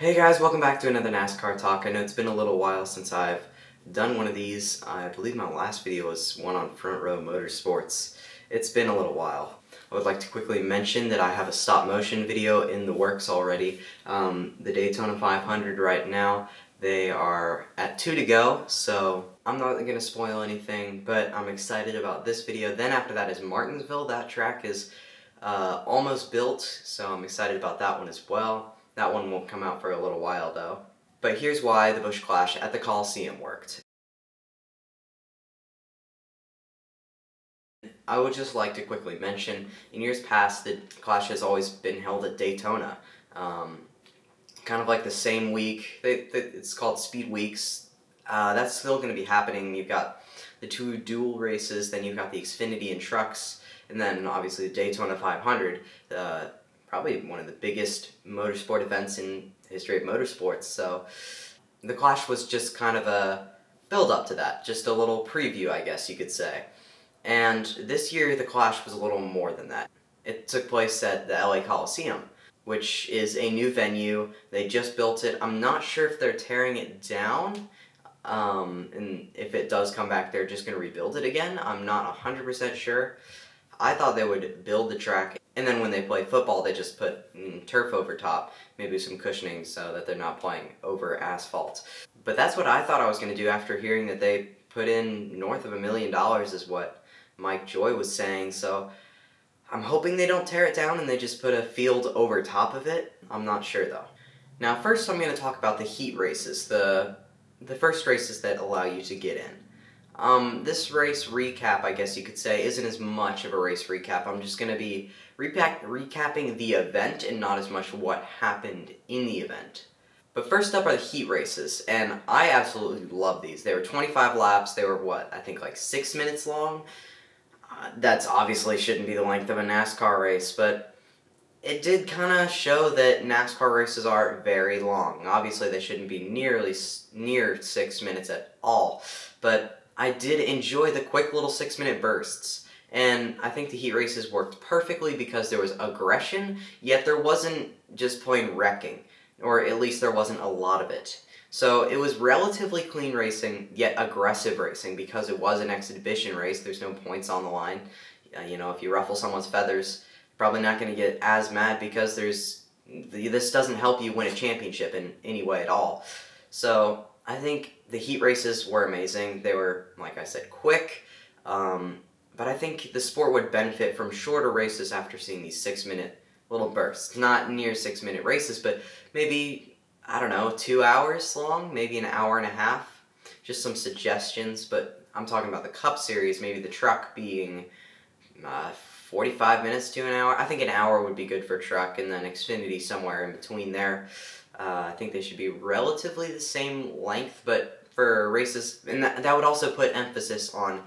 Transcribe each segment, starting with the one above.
Hey guys, welcome back to another NASCAR talk. I know it's been a little while since I've done one of these. I believe my last video was one on Front Row Motorsports. It's been a little while. I would like to quickly mention that I have a stop motion video in the works already. The Daytona 500 right now, they are at 2 to go, so I'm not going to spoil anything, but I'm excited about this video. Then after that is Martinsville. That track is almost built, so I'm excited about that one as well. That one won't come out for a little while though. But here's why the Busch Clash at the Coliseum worked. I would just like to quickly mention, in years past, the Clash has always been held at Daytona. Kind of like the same week. It's called Speed Weeks. That's still going to be happening. You've got the two dual races, then you've got the Xfinity and trucks, and then obviously the Daytona 500. Probably one of the biggest motorsport events in the history of motorsports, so the Clash was just kind of a build-up to that, just a little preview, I guess you could say. And this year, the Clash was a little more than that. It took place at the LA Coliseum, which is a new venue. They just built it. I'm not sure if they're tearing it down, and if it does come back, they're just going to rebuild it again. I'm not 100% sure. I thought they would build the track, and then when they play football, they just put turf over top, maybe some cushioning so that they're not playing over asphalt. But that's what I thought I was going to do after hearing that they put in north of $1 million is what Mike Joy was saying, so I'm hoping they don't tear it down and they just put a field over top of it. I'm not sure though. Now first I'm going to talk about the heat races, the first races that allow you to get in. This race recap, I guess you could say, isn't as much of a race recap. I'm just going to be recapping the event and not as much what happened in the event. But first up are the heat races, and I absolutely love these. They were 25 laps. They were, I think like 6 minutes long. That's obviously shouldn't be the length of a NASCAR race, but it did kind of show that NASCAR races are very long. Obviously, they shouldn't be near 6 minutes at all, but I did enjoy the quick little 6-minute bursts, and I think the heat races worked perfectly because there was aggression, yet there wasn't just plain wrecking, or at least there wasn't a lot of it. So it was relatively clean racing, yet aggressive racing, because it was an exhibition race. There's no points on the line. If you ruffle someone's feathers, you're probably not going to get as mad because this doesn't help you win a championship in any way at all. So I think the heat races were amazing. They were, like I said, quick, but I think the sport would benefit from shorter races after seeing these 6-minute little bursts. Not near 6-minute races, but maybe, I don't know, 2 hours long, maybe an hour and a half. Just some suggestions, but I'm talking about the Cup Series, maybe the truck being 45 minutes to an hour. I think an hour would be good for truck, and then Xfinity somewhere in between there. I think they should be relatively the same length, but for races, and that would also put emphasis on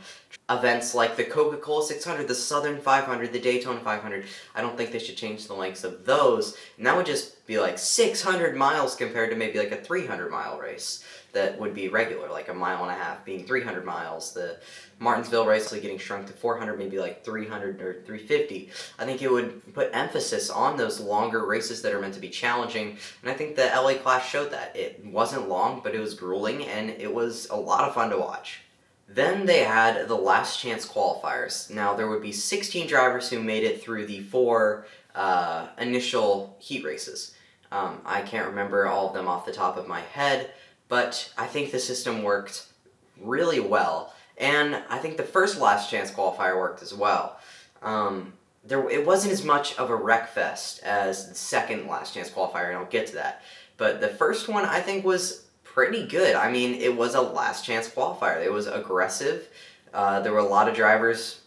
events like the Coca-Cola 600, the Southern 500, the Daytona 500. I don't think they should change the lengths of those, and that would just be like 600 miles compared to maybe like a 300-mile race that would be regular, like a mile and a half being 300 miles. The Martinsville race is getting shrunk to 400, maybe like 300 or 350. I think it would put emphasis on those longer races that are meant to be challenging, and I think the LA Clash showed that. It wasn't long, but it was grueling, and it was a lot of fun to watch. Then they had the last chance qualifiers. Now there would be 16 drivers who made it through the 4 initial heat races. I can't remember all of them off the top of my head, but I think the system worked really well, and I think the first last chance qualifier worked as well. It wasn't as much of a wreck fest as the second last chance qualifier, and I'll get to that. But the first one I think was pretty good. I mean, it was a last chance qualifier. It was aggressive. There were a lot of drivers,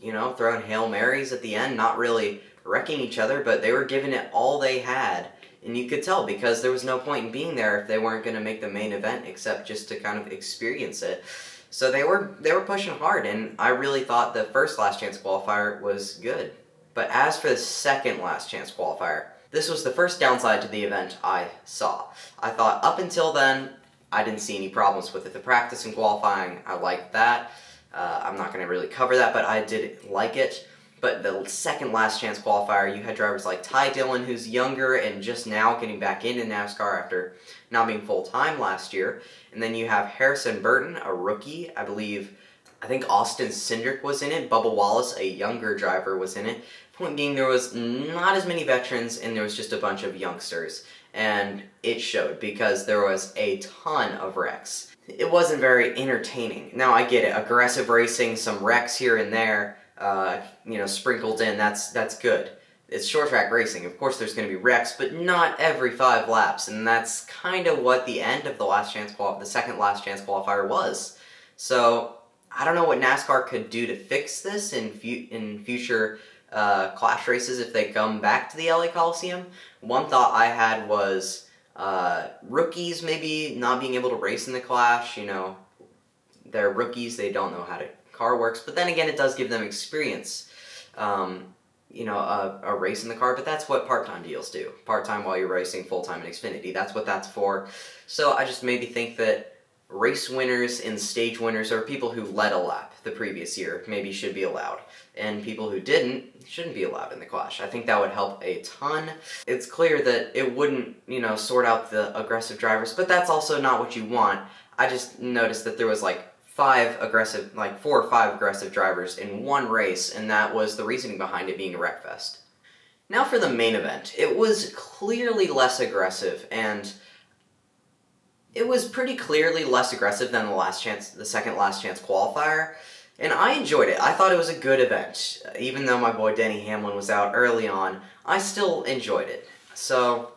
throwing Hail Marys at the end, not really wrecking each other, but they were giving it all they had. And you could tell because there was no point in being there if they weren't going to make the main event except just to kind of experience it. So they were pushing hard, and I really thought the first last chance qualifier was good. But as for the second last chance qualifier, this was the first downside to the event I saw. I thought up until then, I didn't see any problems with it. The practice and qualifying, I liked that. I'm not going to really cover that, but I did like it. But the second last chance qualifier, you had drivers like Ty Dillon, who's younger and just now getting back into NASCAR after not being full-time last year. And then you have Harrison Burton, a rookie, I think Austin Cindric was in it. Bubba Wallace, a younger driver, was in it. Point being, there was not as many veterans, and there was just a bunch of youngsters. And it showed, because there was a ton of wrecks. It wasn't very entertaining. Now, I get it. Aggressive racing, some wrecks here and there, sprinkled in, that's good. It's short track racing. Of course there's going to be wrecks, but not every 5 laps, and that's kind of what the end of the second last chance qualifier was. So, I don't know what NASCAR could do to fix this in future Clash races if they come back to the LA Coliseum. One thought I had was rookies maybe not being able to race in the Clash. They're rookies, they don't know how to car works, but then again, it does give them experience, a race in the car, but that's what part-time deals do. Part-time while you're racing, full-time in Xfinity, that's what that's for. So I just maybe think that race winners and stage winners, or people who led a lap the previous year, maybe should be allowed, and people who didn't shouldn't be allowed in the Clash. I think that would help a ton. It's clear that it wouldn't, sort out the aggressive drivers, but that's also not what you want. I just noticed that there was 4 or 5 aggressive drivers in one race, and that was the reasoning behind it being a wreck fest. Now for the main event. It was clearly less aggressive, and it was pretty clearly less aggressive than the second last chance qualifier, and I enjoyed it. I thought it was a good event. Even though my boy Denny Hamlin was out early on, I still enjoyed it. So,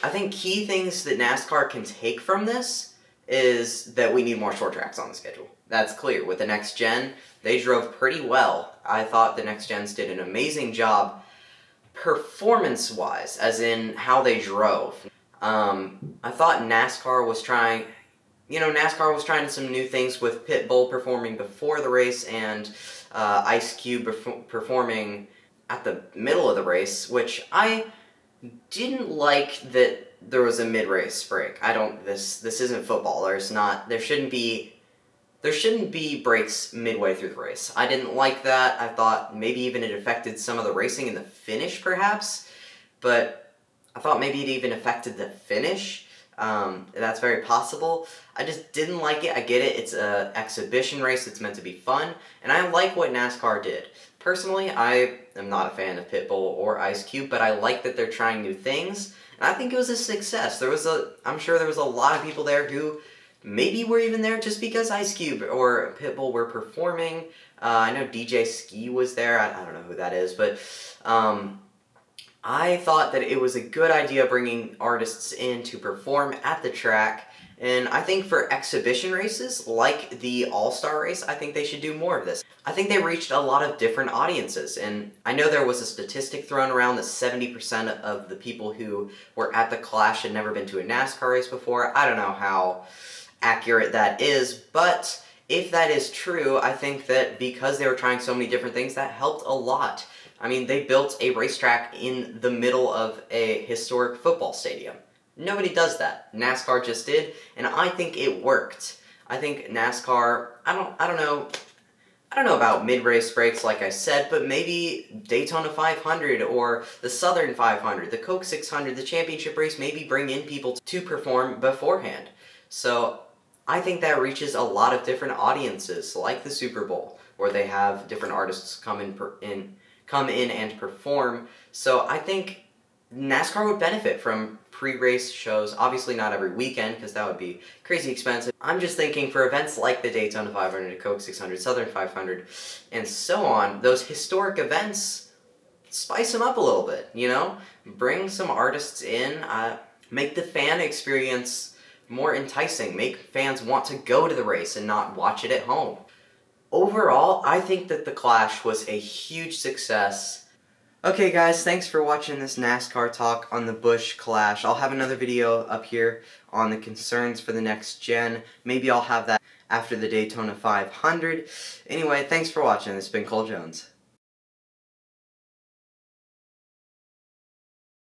I think key things that NASCAR can take from this is that we need more short tracks on the schedule. That's clear. With the Next Gen, they drove pretty well. I thought the Next Gens did an amazing job performance-wise, as in how they drove. I thought NASCAR was trying some new things with Pitbull performing before the race and Ice Cube performing at the middle of the race, which I didn't like that there was a mid-race break. This isn't football. There shouldn't be breaks midway through the race. I didn't like that. I thought maybe even it affected some of the racing in the finish, perhaps, but I thought maybe it even affected the finish. That's very possible. I just didn't like it. I get it. It's an exhibition race. It's meant to be fun, and I like what NASCAR did. Personally, I am not a fan of Pitbull or Ice Cube, but I like that they're trying new things, and I think it was a success. I'm sure there was a lot of people there who maybe were even there just because Ice Cube or Pitbull were performing. I know DJ Ski was there. I don't know who that is, but I thought that it was a good idea bringing artists in to perform at the track, and I think for exhibition races, like the All-Star race, I think they should do more of this. I think they reached a lot of different audiences, and I know there was a statistic thrown around that 70% of the people who were at the Clash had never been to a NASCAR race before. I don't know how accurate that is, but if that is true, I think that because they were trying so many different things, that helped a lot. I mean, they built a racetrack in the middle of a historic football stadium. Nobody does that. NASCAR just did, and I think it worked. I think NASCAR, I don't know about mid-race breaks like I said, but maybe Daytona 500 or the Southern 500, the Coke 600, the championship race, maybe bring in people to perform beforehand. So I think that reaches a lot of different audiences, like the Super Bowl, where they have different artists come in and perform. So I think NASCAR would benefit from pre-race shows, obviously not every weekend, because that would be crazy expensive. I'm just thinking for events like the Daytona 500, Coke 600, Southern 500, and so on, those historic events, spice them up a little bit, Bring some artists in, make the fan experience more enticing, make fans want to go to the race and not watch it at home. Overall, I think that the Clash was a huge success. Okay guys, thanks for watching this NASCAR talk on the Busch Clash. I'll have another video up here on the concerns for the Next Gen. Maybe I'll have that after the Daytona 500. Anyway, thanks for watching. This has been Cole Jones.